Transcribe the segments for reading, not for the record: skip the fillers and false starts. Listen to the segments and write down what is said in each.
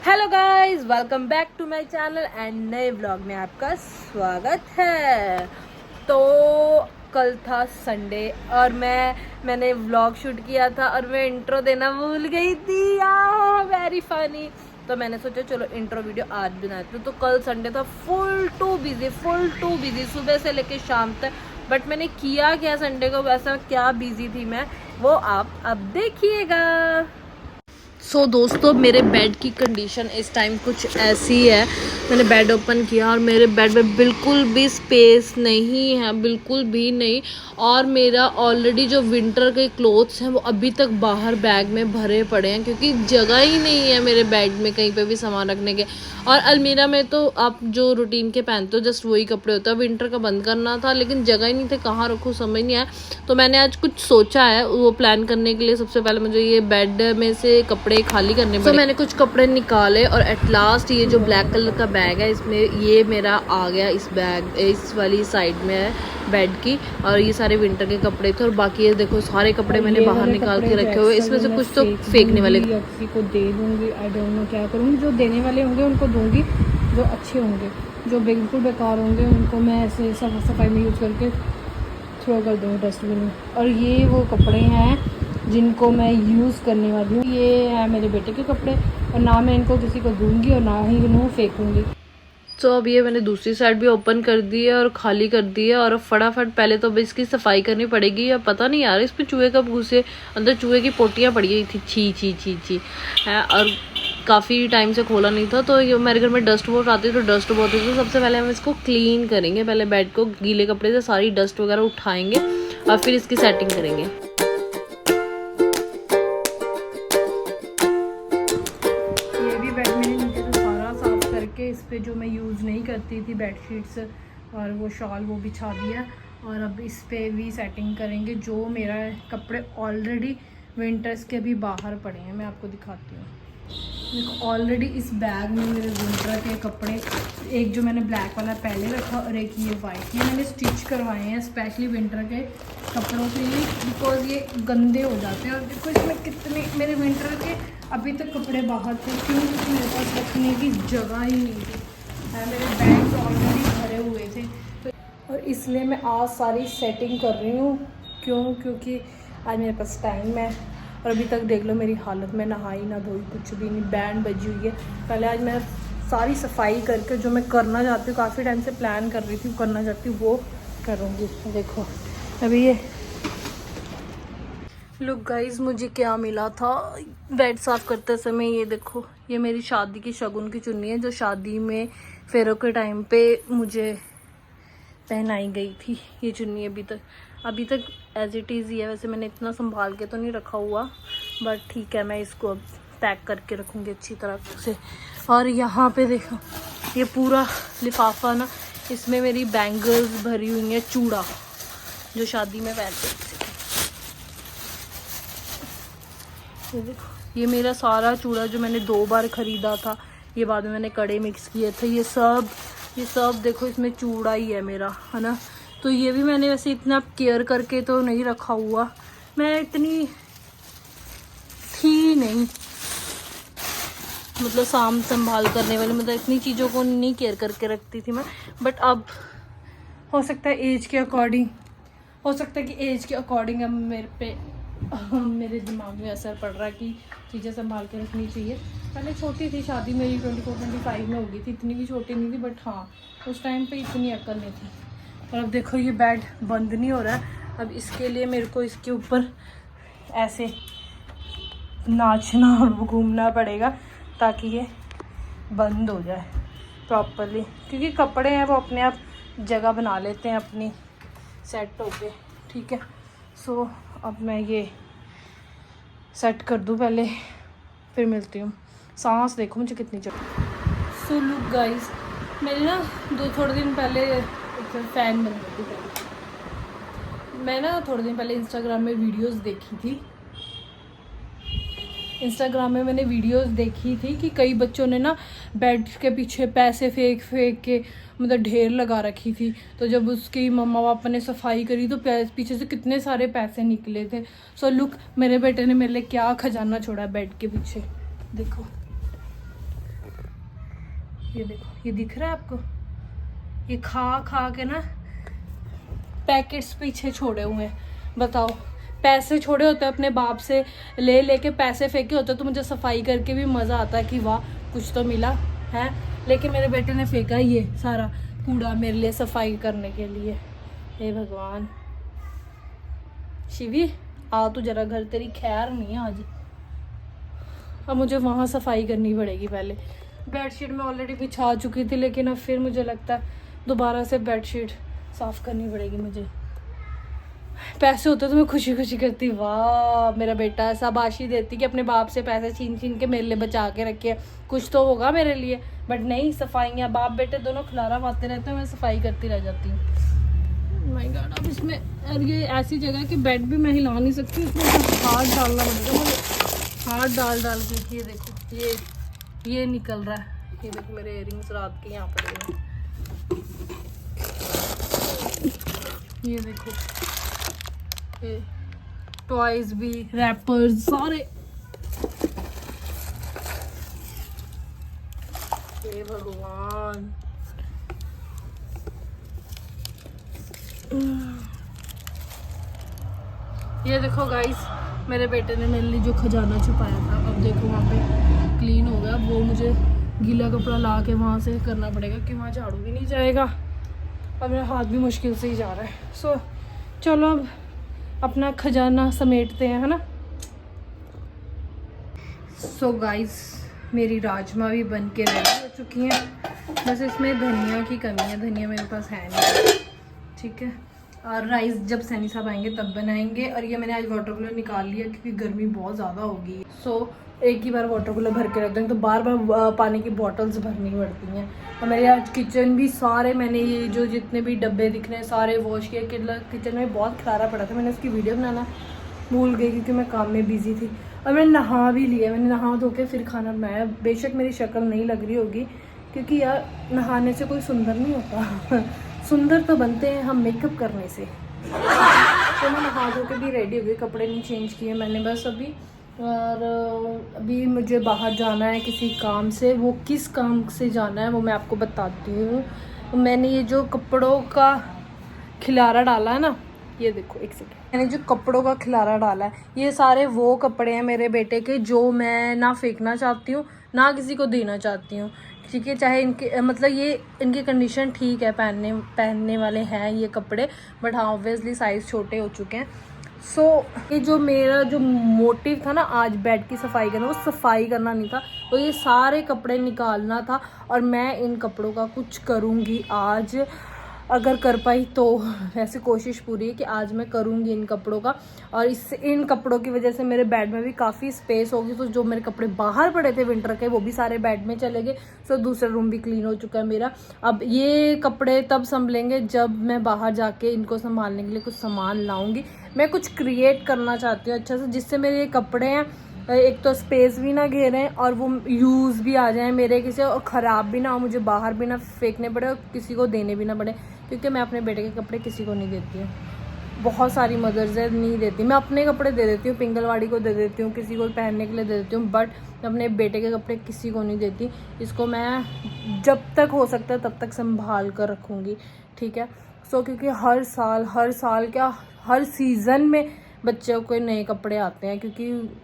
Hello guys, welcome back to my channel and नए vlog में आपका स्वागत है। तो कल था संडे और मैंने व्लॉग शूट किया था और मैं इंट्रो देना भूल गई थी। Very funny. तो मैंने सोचा चलो इंट्रो वीडियो आज बनाते हैं। तो कल संडे था, फुल टू बिजी सुबह से लेके शाम तक। बट मैंने किया क्या संडे को, वैसा क्या बिजी थी मैं, वो आप अब देखिएगा। सो दोस्तों, मेरे बेड की कंडीशन इस टाइम कुछ ऐसी है। मैंने बेड ओपन किया और मेरे बेड में बिल्कुल भी स्पेस नहीं है, बिल्कुल भी नहीं। और मेरा ऑलरेडी जो विंटर के क्लोथ्स हैं वो अभी तक बाहर बैग में भरे पड़े हैं, क्योंकि जगह ही नहीं है मेरे बेड में कहीं पे भी सामान रखने के। और अलमीरा में तो आप जो रूटीन के पहनते हो जस्ट वही कपड़े होते हैं। विंटर का बंद करना था लेकिन जगह ही नहीं थे, कहाँ रखूँ समझ नहीं आया। तो मैंने आज कुछ सोचा है, वो प्लान करने के लिए सबसे पहले मुझे ये बेड में से कपड़े खाली करने पड़े। तो मैंने कुछ कपड़े निकाले और एट लास्ट ये जो ब्लैक कलर का बैग है, इसमें ये मेरा आ गया। इस बैग इस वाली साइड में है बेड की, और ये सारे विंटर के कपड़े थे। और बाकी ये देखो सारे कपड़े मैंने बाहर निकाल के रखे हुए। इसमें से कुछ तो फेंकने वाले, किसी को दे दूंगी, आई डोंट नो क्या करूंगी। जो देने वाले होंगे उनको दूंगी, जो अच्छे होंगे। जो बिल्कुल बेकार होंगे उनको मैं ऐसे सफाई में यूज़ करके थ्रो कर दूँगी डस्टबिन में। और ये वो कपड़े हैं जिनको मैं यूज़ करने वाली हूँ। ये है मेरे बेटे के कपड़े और ना मैं इनको किसी को दूंगी और ना ही इन्हें फेंकूंगी। तो अब ये मैंने दूसरी साइड भी ओपन कर दी है और खाली कर दी है। और फटाफट पहले तो अब इसकी सफाई करनी पड़ेगी। या पता नहीं यार, इस पे चूहे कब घुसे, अंदर चूहे की पोटियाँ पड़ी हुई थी। छी छी छी छी है। और काफ़ी टाइम से खोला नहीं था, तो ये मेरे घर में डस्ट बहुत आती है, तो डस्ट बहुत होती है। तो सबसे पहले हम इसको क्लीन करेंगे। पहले बेड को गीले कपड़े से सारी डस्ट वगैरह उठाएंगे और फिर इसकी सेटिंग करेंगे। ये भी बेड मैंने नीचे से सारा साफ करके इस पे जो मैं यूज़ नहीं करती थी बेडशीट्स और वो शॉल वो बिछा दिया। और अब इस पे भी सेटिंग करेंगे। जो मेरा कपड़े ऑलरेडी विंटर्स के भी बाहर पड़े हैं, मैं आपको दिखाती हूँ। देखो ऑलरेडी इस बैग में मेरे विंटर के कपड़े, एक जो मैंने ब्लैक वाला पहले रखा और एक ये वाइट, ये मैंने स्टिच करवाए हैं स्पेशली विंटर के कपड़ों के लिए, बिकॉज ये गंदे हो जाते हैं। और देखो इसमें कितने मेरे विंटर के अभी तक कपड़े बाहर थे, क्योंकि मेरे पास रखने की जगह ही नहीं थी। मेरे बैग्स ऑलरेडी भरे हुए थे, तो और इसलिए मैं आज सारी सेटिंग कर रही हूँ। क्योंकि आज मेरे पास टाइम है। और अभी तक देख लो मेरी हालत, मैं नहाई ना धोई, कुछ भी नहीं, बैंड बजी हुई है। पहले आज मैं सारी सफाई करके जो मैं करना चाहती हूँ, काफ़ी टाइम से प्लान कर रही थी करना चाहती हूँ, वो करूँगी। देखो अभी ये लुक गाइस, मुझे क्या मिला था बेड साफ़ करते समय। ये देखो, ये मेरी शादी की शगुन की चुन्नी है, जो शादी में फेरों के टाइम पे मुझे पहनाई गई थी। ये चुन्नी अभी तक एज इट इज़ ही है। वैसे मैंने इतना संभाल के तो नहीं रखा हुआ, बट ठीक है, मैं इसको अब पैक करके रखूँगी अच्छी तरह से। और यहाँ पे देखो, ये पूरा लिफाफा ना, इसमें मेरी बैंगल्स भरी हुई हैं, चूड़ा जो शादी में पहनते थे। ये देखो, ये मेरा सारा चूड़ा जो मैंने 2 बार ख़रीदा था, ये बाद में मैंने कड़े मिक्स किए थे। ये सब देखो, इसमें चूड़ा ही है मेरा, है ना। तो ये भी मैंने वैसे इतना केयर करके तो नहीं रखा हुआ, मैं इतनी थी नहीं, मतलब संभाल करने वाली, मतलब इतनी चीज़ों को नहीं केयर करके रखती थी मैं। बट अब हो सकता है एज के अकॉर्डिंग, अब मेरे दिमाग में असर पड़ रहा है कि चीज़ें संभाल के रखनी चाहिए। पहले छोटी थी शादी मेरी, 24-25 में हो गई थी, इतनी भी छोटी नहीं थी, बट हाँ उस टाइम पे इतनी अक्ल नहीं थी। और अब देखो, ये बेड बंद नहीं हो रहा है। अब इसके लिए मेरे को इसके ऊपर ऐसे नाचना और घूमना पड़ेगा ताकि ये बंद हो जाए प्रॉपरली, क्योंकि कपड़े हैं वो अपने आप जगह बना लेते हैं अपनी सेट होके। ठीक है, सो अब मैं ये सेट कर दूँ पहले, फिर मिलती हूँ। सांस देखो मुझे कितनी चढ़ी। सो लुक गाइस, मेरे ना थोड़े दिन पहले फ़ैन बन गई थी पहले। मैं ना थोड़े दिन पहले इंस्टाग्राम में वीडियोस देखी थी। मैंने वीडियोस देखी थी कि कई बच्चों ने ना बेड के पीछे पैसे फेंक के मतलब ढेर लगा रखी थी। तो जब उसकी मम्मा पापा ने सफाई करी तो पीछे से कितने सारे पैसे निकले थे। सो लुक, मेरे बेटे ने मेरे लिए क्या खजाना छोड़ा बेड के पीछे। देखो ये देखो, ये दिख रहा है आपको, ये खा खा के ना पैकेट्स पीछे छोड़े हुए हैं। बताओ, पैसे छोड़े होते हैं अपने बाप से, ले लेके पैसे फेंके होते तो मुझे सफाई करके भी मज़ा आता है कि वाह कुछ तो मिला है। लेकिन मेरे बेटे ने फेंका ये सारा कूड़ा मेरे लिए सफाई करने के लिए। हे भगवान, शिवी आ तू जरा घर, तेरी खैर नहीं है आज। अब मुझे वहाँ सफाई करनी पड़ेगी। पहले बेडशीट में ऑलरेडी बिछा चुकी थी, लेकिन अब फिर मुझे लगता है दोबारा से बेडशीट साफ़ करनी पड़ेगी मुझे। पैसे होते तो मैं खुशी खुशी करती, वाह मेरा बेटा, ऐसा शाबाशी देती कि अपने बाप से पैसे छीन छीन के मेरे लिए बचा के रखे, कुछ तो होगा मेरे लिए। बट नहीं, सफाइयाँ बाप बेटे दोनों खिलारा पाते रहते हैं, मैं सफाई करती रह जाती हूँ। माय गॉड, अब इसमें, और ये ऐसी जगह कि बेड भी मैं हिला नहीं सकती, इसमें हाथ डालना पड़ेगा मुझे, हाथ डाल डाल के। ये देखो, ये निकल रहा है। ये देखो मेरे इयररिंग्स रात के यहाँ पड़े हैं। ये देखो, ये टॉयज भी, रैपर्स सारे। हे भगवान, ये देखो गाइस, मेरे बेटे ने मेरे लिए जो खजाना छुपाया था, अब देखो वहाँ पे क्लीन हो गया। वो मुझे गीला कपड़ा ला के वहाँ से करना पड़ेगा कि वहाँ झाड़ू भी नहीं जाएगा, और मेरा हाथ भी मुश्किल से ही जा रहा है। सो चलो अब अपना खजाना समेटते हैं, है ना। सो गाइस, मेरी राजमा भी बन के रेडी हो चुकी हैं, बस इसमें धनिया की कमी है, धनिया मेरे पास है नहीं, ठीक है। और राइस जब सैनी साहब आएंगे तब बनाएंगे। और ये मैंने आज वाटर कूलर निकाल लिया क्योंकि गर्मी बहुत ज़्यादा होगी। सो एक ही बार वाटर कूलर भर के रख देंगे तो बार बार पानी की बॉटल्स भरनी पड़ती हैं। और मेरे आज किचन भी सारे, मैंने ये जो जितने भी डब्बे दिख रहे हैं सारे वॉश किए। किचन में बहुत खलारा पड़ा था, मैंने उसकी वीडियो बनाना भूल गई क्योंकि मैं काम में बिजी थी। और मैंने नहा भी लिया, मैंने नहा धो के फिर खाना बनाया। बेशक मेरी शक्ल नहीं लग रही होगी क्योंकि यार नहाने से कोई सुंदर नहीं होता सुंदर तो बनते हैं हम मेकअप करने से। तो मैं नहा धो के भी रेडी हो गई, कपड़े नहीं चेंज किए मैंने बस अभी। और अभी मुझे बाहर जाना है किसी काम से। वो किस काम से जाना है वो मैं आपको बताती हूँ। मैंने ये जो कपड़ों का खिलारा डाला है ना, ये देखो एक सेकेंड, मैंने जो कपड़ों का खिलारा डाला है, ये सारे वो कपड़े हैं मेरे बेटे के जो मैं ना फेंकना चाहती हूँ ना किसी को देना चाहती हूँ, ठीक है। चाहे इनके मतलब ये इनकी कंडीशन ठीक है, पहनने वाले हैं ये कपड़े, बट हाँ ऑब्वियसली साइज़ छोटे हो चुके हैं। सो ये जो मेरा जो मोटिव था ना आज बेड की सफाई करना, वो सफाई करना नहीं था, तो ये सारे कपड़े निकालना था। और मैं इन कपड़ों का कुछ करूँगी आज, अगर कर पाई तो। वैसे कोशिश पूरी है कि आज मैं करूँगी इन कपड़ों का। और इससे इन कपड़ों की वजह से मेरे बेड में भी काफ़ी स्पेस होगी। तो जो मेरे कपड़े बाहर पड़े थे विंटर के वो भी सारे बेड में चले गए। सो दूसरा रूम भी क्लीन हो चुका है मेरा। अब ये कपड़े तब संभलेंगे जब मैं बाहर जाके इनको संभालने के लिए कुछ सामान लाऊंगी। मैं कुछ क्रिएट करना चाहती हूँ अच्छा से, जिससे मेरे ये कपड़े हैं एक तो स्पेस भी ना घेरें और वो यूज़ भी आ जाएं मेरे किसी, और ख़राब भी ना हो, मुझे बाहर भी ना फेंकने पड़े और किसी को देने भी ना पड़े, क्योंकि मैं अपने बेटे के कपड़े किसी को नहीं देती हूँ। बहुत सारी मदर्स है नहीं देती, मैं अपने कपड़े दे देती हूँ, पिंगलवाड़ी को दे देती हूँ, किसी को पहनने के लिए दे देती हूँ, बट मैं अपने बेटे के कपड़े किसी को नहीं देती। इसको मैं जब तक हो सकता है तब तक संभाल कर रखूँगी, ठीक है। सो क्योंकि हर साल क्या हर सीज़न में बच्चों को नए कपड़े आते हैं, क्योंकि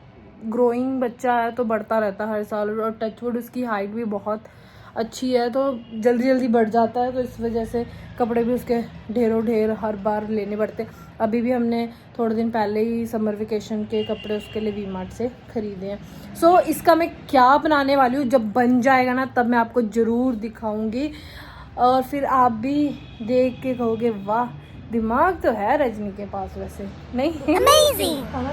ग्रोइंग बच्चा है तो बढ़ता रहता है हर साल। और टचवुड उसकी हाइट भी बहुत अच्छी है तो जल्दी जल्दी बढ़ जाता है, तो इस वजह से कपड़े भी उसके ढेरों ढेर हर बार लेने पड़ते। अभी भी हमने थोड़े दिन पहले ही समर वेकेशन के कपड़े उसके लिए वी मार्ट से ख़रीदे हैं। सो इसका मैं क्या बनाने वाली हूँ, जब बन जाएगा ना तब मैं आपको ज़रूर दिखाऊँगी, और फिर आप भी देख के कहोगे वाह दिमाग तो है रजनी के पास, वैसे नहीं अमेजिंग।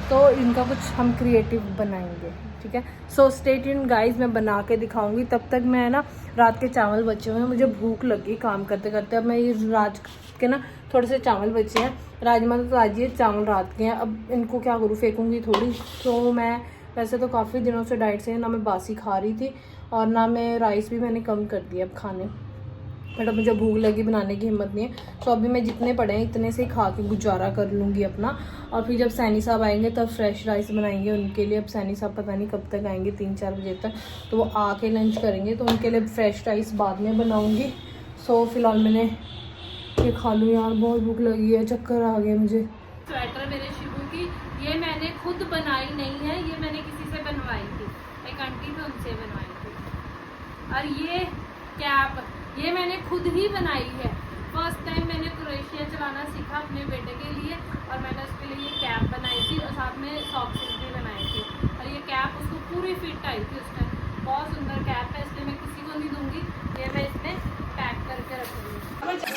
तो इनका कुछ हम क्रिएटिव बनाएंगे, ठीक है। सो स्टे ट्यून्ड गाइस, मैं बना के दिखाऊंगी। तब तक मैं ना रात के चावल बचे हुए हैं, मुझे भूख लगी काम करते करते। अब मैं ये रात के ना थोड़े से चावल बचे हैं, राजमा तो आज ये चावल रात के हैं, अब इनको क्या करूँ फेंकूँगी थोड़ी। तो मैं वैसे तो काफ़ी दिनों से डाइट से ना मैं बासी खा रही थी और ना मैं राइस भी मैंने कम कर दिया अब खाने। बट अब मुझे भूख लगी, बनाने की हिम्मत नहीं है। तो अभी मैं जितने पड़े हैं इतने से ही खा के गुजारा कर लूँगी अपना। और फिर जब सैनी साहब आएंगे तब फ्रेश राइस बनाएंगे उनके लिए। अब सैनी साहब पता नहीं कब तक आएंगे, 3-4 बजे तक, तो वो आके लंच करेंगे, तो उनके लिए फ्रेश राइस बाद में बनाऊँगी। सो फिलहाल मैंने ये खा लूँ यार, बहुत भूख लगी है, चक्कर आ गया मुझे। स्वेटर मेरे शिबू की, ये मैंने खुद बनाई नहीं है, ये मैंने किसी से बनवाई थी, एक आंटी थी उनसे बनवाई थी। और ये कैप ये मैंने खुद ही बनाई है। फर्स्ट टाइम मैंने क्रोएशिया चलाना सीखा अपने बेटे के लिए, और मैंने उसके लिए ये कैप बनाई थी और साथ में सॉक्स भी बनाई थी। और ये कैप उसको पूरी फिट आई थी उस टाइम। बहुत सुंदर कैप है, इसलिए मैं किसी को नहीं दूंगी, ये मैं इसमें पैक करके रखूँगी।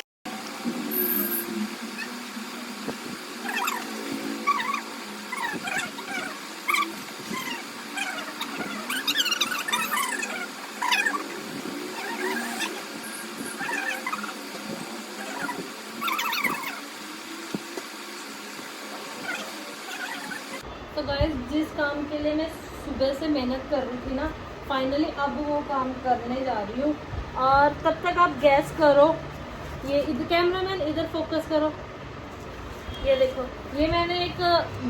तो गाइस, जिस काम के लिए मैं सुबह से मेहनत कर रही थी ना, फाइनली अब वो काम करने जा रही हूँ। और तब तक आप गैस करो, ये इधर कैमरामैन इधर फोकस करो, ये देखो, ये मैंने एक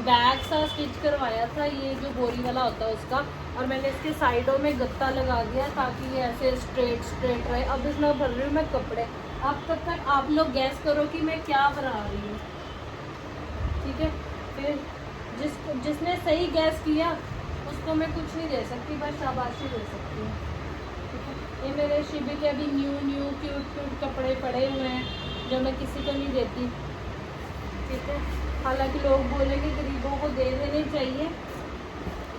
बैग सा स्टिच करवाया था, ये जो बोरी वाला होता है उसका, और मैंने इसके साइडों में गत्ता लगा दिया ताकि ये ऐसे स्ट्रेट रहे। अब इसमें भर रही हूँ मैं कपड़े। अब तब तक आप लोग गैस करो कि मैं क्या बना रही हूँ, ठीक है। फिर जिसने सही गैस किया उसको मैं कुछ नहीं दे सकती, बस शाबाशी दे सकती हूँ, ठीक है। ये मेरे शिबी के अभी न्यू क्यूट कपड़े पड़े हुए हैं जो मैं किसी को नहीं देती, ठीक है। हालांकि लोग बोलेंगे गरीबों को दे देने चाहिए,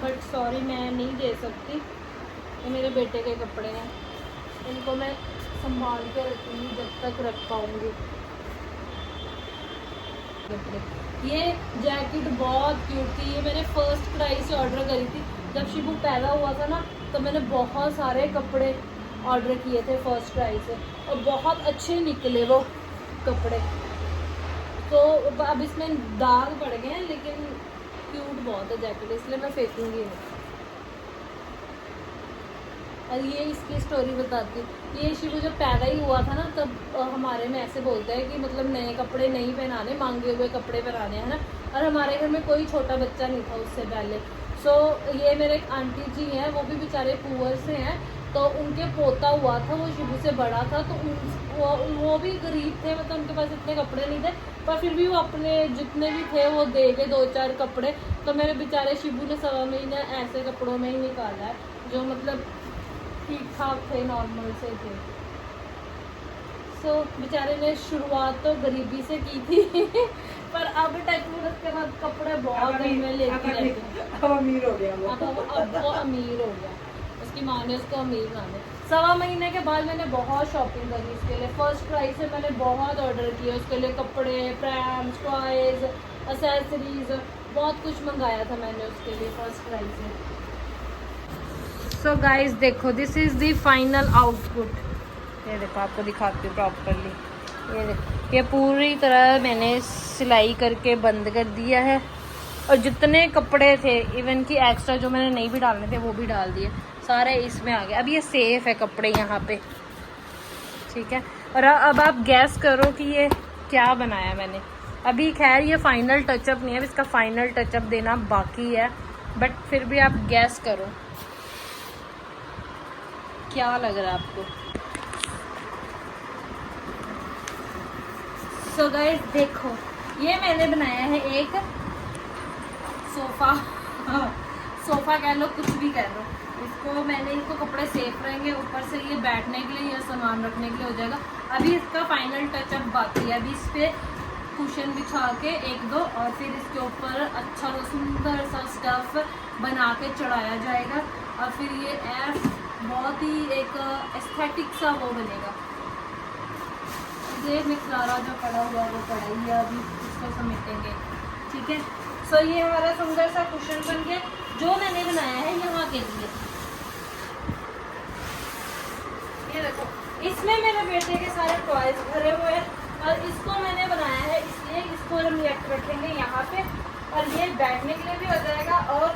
बट सॉरी मैं नहीं दे सकती। ये मेरे बेटे के कपड़े हैं, इनको मैं संभाल के रखूँगी जब तक रख पाऊँगी। ये जैकेट बहुत क्यूट थी, ये मैंने फर्स्ट क्राई से ऑर्डर करी थी। जब शिबू पैदा हुआ था ना, तो मैंने बहुत सारे कपड़े ऑर्डर किए थे फर्स्ट क्राई से, और बहुत अच्छे निकले वो कपड़े। तो अब इसमें दाग पड़ गए हैं, लेकिन क्यूट बहुत है जैकेट, इसलिए मैं फेंकूंगी नहीं। और ये इसकी स्टोरी बताती हूँ। ये शिबू जब पैदा ही हुआ था ना, तब हमारे में ऐसे बोलते हैं कि मतलब नए कपड़े नहीं पहनाने, मांगे हुए कपड़े पहनाने, है ना। और हमारे घर में कोई छोटा बच्चा नहीं था उससे पहले। सो ये मेरे एक आंटी जी हैं, वो भी बेचारे पुअर से हैं, तो उनके पोता हुआ था, वो शिबू से बड़ा था, तो वो भी गरीब थे, मतलब उनके पास इतने कपड़े नहीं थे, पर फिर भी वो अपने जितने भी थे वो दे गए 2-4 कपड़े। तो मेरे बेचारे शिबू ने 1.25 महीना ऐसे कपड़ों में ही निकाला है, जो मतलब ठीक ठाक थे, नॉर्मल से थे। सो बेचारे ने शुरुआत तो गरीबी से की थी पर अब टेक्नोलॉजी उसके बाद कपड़े बहुत दिन में लेके रहते, अब अमीर हो गया वो। अब वो अमीर हो गया, उसकी माँ ने उसको अमीर बना दिया। 1.25 महीने के बाद मैंने बहुत शॉपिंग करी उसके लिए। फर्स्ट क्राई से मैंने बहुत ऑर्डर किया उसके लिए, कपड़े, प्रैम्स, टॉयज, एसेसरीज, बहुत कुछ मंगाया था मैंने उसके लिए फर्स्ट क्राई से। सो गाइज देखो, this is the final output. ये देखो, आपको दिखाती हूँ प्रॉपरली। ये देखो, ये पूरी तरह मैंने सिलाई करके बंद कर दिया है, और जितने कपड़े थे इवन कि एक्स्ट्रा जो मैंने नहीं भी डालने थे वो भी डाल दिए, सारे इसमें आ गए। अब ये सेफ है कपड़े यहाँ पे, ठीक है। और अब आप गैस करो कि ये क्या बनाया मैंने। अभी खैर ये फाइनल टचअप नहीं है, इसका फाइनल टचअप देना बाकी है, बट फिर भी आप गैस करो क्या लग रहा है आपको। सो गाइस देखो, ये मैंने बनाया है एक सोफा, सोफा कह लो, कुछ भी कह लो इसको। मैंने इसको कपड़े सेफ रहेंगे, ऊपर से ये बैठने के लिए या सामान रखने के लिए हो जाएगा। अभी इसका फाइनल टचअप बाकी है। अभी इस पर कुशन बिछा के 1-2 और फिर इसके ऊपर अच्छा सुंदर सा स्टफ बना के चढ़ाया जाएगा, और फिर ये बहुत ही एक एस्थेटिक सा वो बनेगा। ये मिक्सारा जो पड़ा हुआ है वो पड़ा ही है, अभी इसको समेटेंगे, ठीक है। सो ये हमारा सुंदर सा कुशन बन गया, जो मैंने बनाया है यहाँ के लिए। ये देखो, इसमें मेरे बेटे के सारे टॉयज भरे हुए हैं, और इसको मैंने बनाया है इसलिए इसको हम रखेंगे यहाँ पे, और ये बैठने के लिए भी हो जाएगा और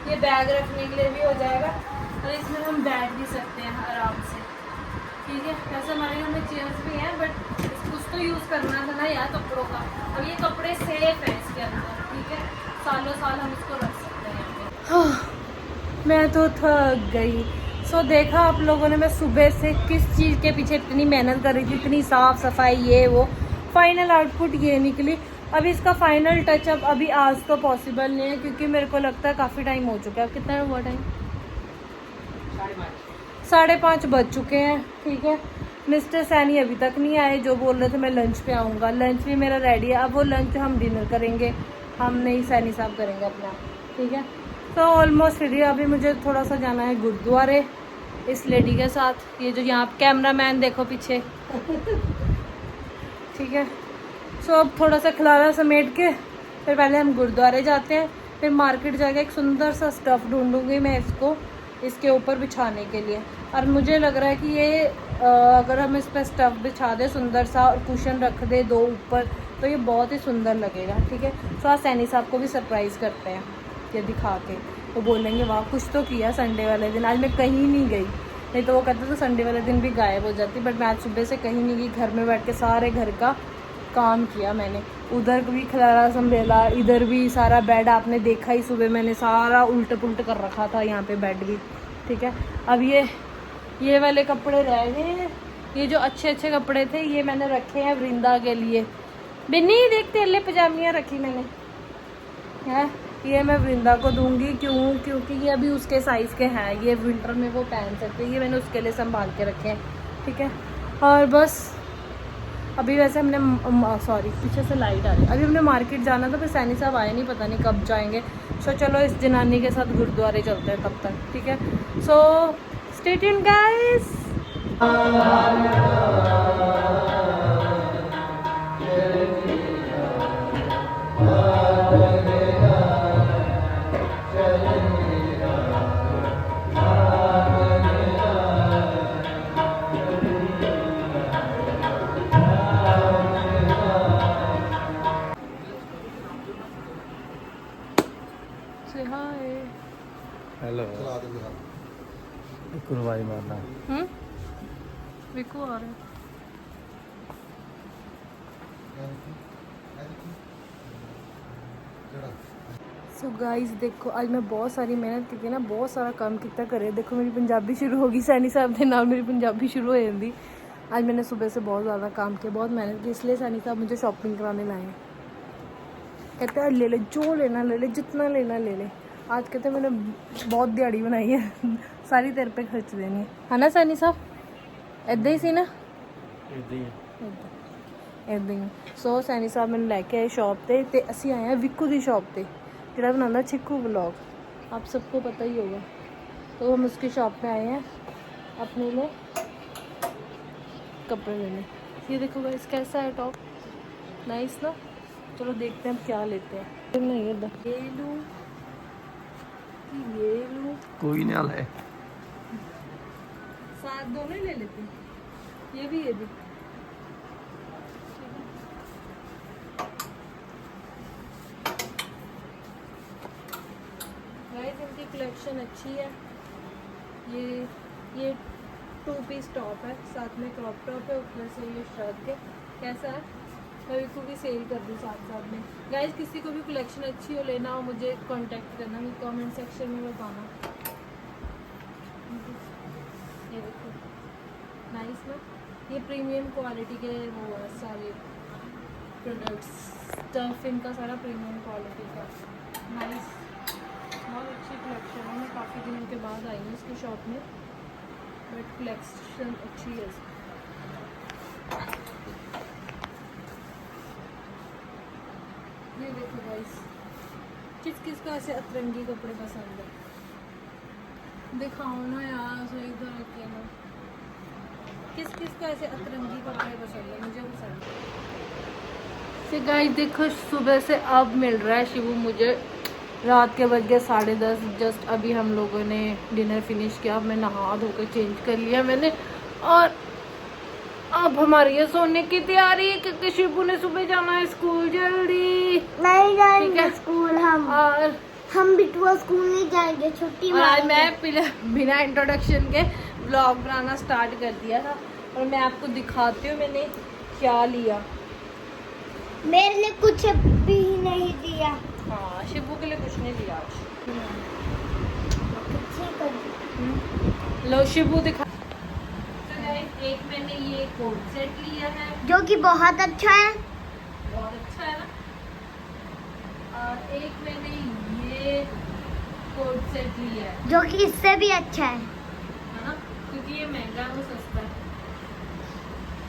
ये बैग रखने के लिए भी हो जाएगा, और इसमें हम बैठ भी सकते हैं आराम से, ठीक है। वैसे हमारे घर में चेयर्स भी हैं बट कुछ तो यूज़ करना था ना यार कपड़ों का। और ये कपड़े सेफ है इसके अंदर, ठीक है, सालों साल हम इसको रख सकते हैं यहाँ पे। हाँ, मैं तो थक गई। सो देखा आप लोगों ने मैं सुबह से किस चीज़ के पीछे इतनी मेहनत कर रही थी, इतनी साफ़ सफाई ये वो, फाइनल आउटपुट ये निकली। अभी इसका फाइनल टचअप अभी आज तो पॉसिबल नहीं है क्योंकि मेरे को लगता है काफ़ी टाइम हो चुका है। कितना हुआ टाइम? 5:30 बज चुके हैं, ठीक है। मिस्टर सैनी अभी तक नहीं आए, जो बोल रहे थे मैं लंच पे आऊँगा। लंच भी मेरा रेडी है। अब वो लंच हम डिनर करेंगे, हम नहीं सैनी साहब करेंगे अपना, ठीक है। तो ऑलमोस्ट रेडी। अभी मुझे थोड़ा सा जाना है गुरुद्वारे इस लेडी के साथ। ये जो यहाँ कैमरा मैन देखो पीछे ठीक है। सो अब थोड़ा सा खिलाना समेट के फिर पहले हम गुरुद्वारे जाते हैं, फिर मार्केट जाके एक सुंदर सा स्टफ़ ढूंढूंगी मैं इसको इसके ऊपर बिछाने के लिए। और मुझे लग रहा है कि ये अगर हम इस पर स्टफ़ बिछा दें सुंदर सा और कुशन रख दे 2 ऊपर तो ये बहुत ही सुंदर लगेगा, ठीक है। तो आज सैनी साहब को भी सरप्राइज़ करते हैं ये दिखा के। तो बोलेंगे वाह कुछ तो किया संडे वाले दिन। आज मैं कहीं नहीं गई, नहीं तो वो कहते तो संडे वाले दिन भी गायब हो जाती, बट मैं आज सुबह से कहीं नहीं गई। घर में बैठ के सारे घर का काम किया मैंने। उधर भी खिलारा संभेला, इधर भी सारा बेड आपने देखा ही, सुबह मैंने सारा उल्ट पुल्ट कर रखा था यहाँ पे बेड भी, ठीक है। अब ये वाले कपड़े रह गए हैं। ये जो अच्छे अच्छे कपड़े थे ये मैंने रखे हैं वृंदा के लिए। बिन्नी देखते अल्ले पजामियाँ रखी मैंने है, ये मैं वृंदा को दूंगी। क्योंकि ये अभी उसके साइज़ के हैं, ये विंटर में वो पहन सकते हैं। ये मैंने उसके लिए संभाल के रखे हैं, ठीक है। और बस अभी वैसे हमने सॉरी पीछे से लाइट आ रही है। अभी हमने मार्केट जाना था, फिर सैनी साहब आए नहीं, पता नहीं कब जाएंगे। सो चलो इस जनानी के साथ गुरुद्वारे चलते हैं तब तक, ठीक है। So stay tuned guys. Hello Kurwai मारना विकू आ रहे। सो गाइस देखो आज मैं बहुत सारी मेहनत की ना, बहुत सारा काम किया करे। देखो मेरी पंजाबी शुरू होगी, सैनी साहब के नाल मेरी पंजाबी शुरू हो जाती। आज मैंने सुबह से बहुत ज़्यादा काम किया, बहुत मेहनत की, इसलिए सैनी साहब मुझे शॉपिंग कराने लाए हैं। कहते हैं ले ले जो लेना ले ले, जितना लेना ले ले। आज कहते मैंने बहुत दिहाड़ी बनाई है सारी तेरे पे खर्च देनी है ना सैनी साहब? इदा ही सी ना, इदा ही। सो सैनी साहब मैंने लैके आए शॉप पे, ते असी आए हैं विक्कू की शॉप पे जो बनाना चिक्कू ब्लॉग, आप सबको पता ही होगा। तो हम उसकी शॉप पे आए हैं अपने लिए कपड़े लेने। ये देखो गाइस कैसा है टॉप, नाइस ना। चलो देखते हैं हम क्या लेते हैं। नहीं ये लूँ ये लूँ, कोई ना ले, साथ दोनों ही ले लेते हैं, ये भी गाइस इनकी कलेक्शन अच्छी है। ये 2 पीस टॉप है, साथ में क्रॉप टॉप है, ऊपर से ये शर्ट के। कैसा है मैं इसको भी सेल कर दूँ साथ में। गाइस किसी को भी कलेक्शन अच्छी हो लेना हो मुझे कांटेक्ट करना, मुझे कमेंट सेक्शन में बताना। ये देखो नाइस ना, ये प्रीमियम क्वालिटी के वो है सारे प्रोडक्ट्स, स्टफ इनका सारा प्रीमियम क्वालिटी का। नाइस, बहुत अच्छी कलेक्शन है। मैं काफ़ी दिनों के बाद आई हूँ इसकी शॉप में, बट कलेक्शन अच्छी है। ये देखो गाइस, किस किस को ऐसे अतरंगी कपड़े पसंद है, दिखाओ ना यार। सो इधर अकेला किस किस को ऐसे अतरंगी कपड़े पसंद है, मुझे पसंद है। फिर गाइस देखो सुबह से अब मिल रहा है शिवू मुझे, रात के बज गए 10:30। जस्ट अभी हम लोगों ने डिनर फिनिश किया, मैं नहा धोकर चेंज कर लिया मैंने, और अब हमारी ये सोने की तैयारी है क्योंकि शिबू ने सुबह जाना है स्कूल जल्दी। नहीं जाएंगे स्कूल और हम बिटुआ स्कूल नहीं जाएंगे, छुट्टी और आज मैं बिना इंट्रोडक्शन के व्लॉग बनाना स्टार्ट कर दिया था। और मैं आपको दिखाती हूँ मैंने क्या लिया। मेरे लिए कुछ भी नहीं दिया। हाँ, शिबू के लिए कुछ नहीं लिया आज। लो शिबू दिखा। तो गाइस एक मैंने ये कोट सेट लिया है जो कि बहुत अच्छा है। बहुत अच्छा है ना। और एक मैंने ये कोट सेट लिया है जो कि इससे भी अच्छा है। ना, क्योंकि ये महंगा है वो सस्ता है।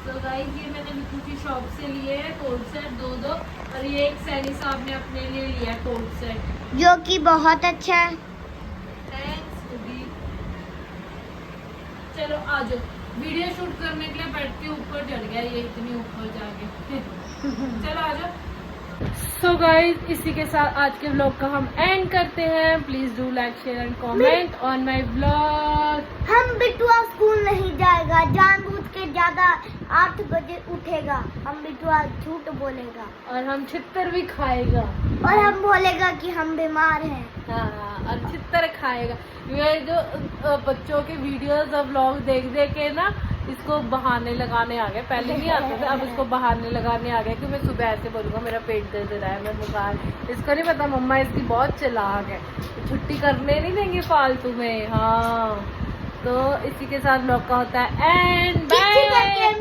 तो गाइस ये मैंने बिल्कुल की शॉप से लिए है कोट सेट दो और ये एक सैनी साहब ने अपने लिए लिया है कोट सेट जो कि बहुत अच्छा है। थैंक्स दीदी। चलो आ जाओ, वीडियो शूट करने के लिए बेड के ऊपर चढ़ गया ये इतनी ऊपर जाके। चलो आ जाओ। सो गाइज इसी के साथ आज के व्लॉग का हम एंड करते हैं। Please do like share and comment on my vlog. हम बिटुआ स्कूल नहीं जाएगा, जानबूझ के ज्यादा 8 बजे उठेगा। हम बिटुआ झूठ बोलेगा और हम छित्तर भी खाएगा और हम बोलेगा कि हम बीमार हैं। हाँ, और छित्तर खाएगा। ये जो बच्चों के वीडियोस और व्लॉग देख देख के ना इसको बहाने लगाने आ गए। पहले नहीं आते थे, अब इसको बहाने लगाने आ गए कि मैं सुबह ऐसे बोलूँगा मेरा पेट दर्द रहा है, मैं बुखार। इसको नहीं पता मम्मा इसकी बहुत चालाक है, छुट्टी करने नहीं देंगे फालतू में। हाँ, तो इसी के साथ व्लॉग का होता है एंड बाय बाय।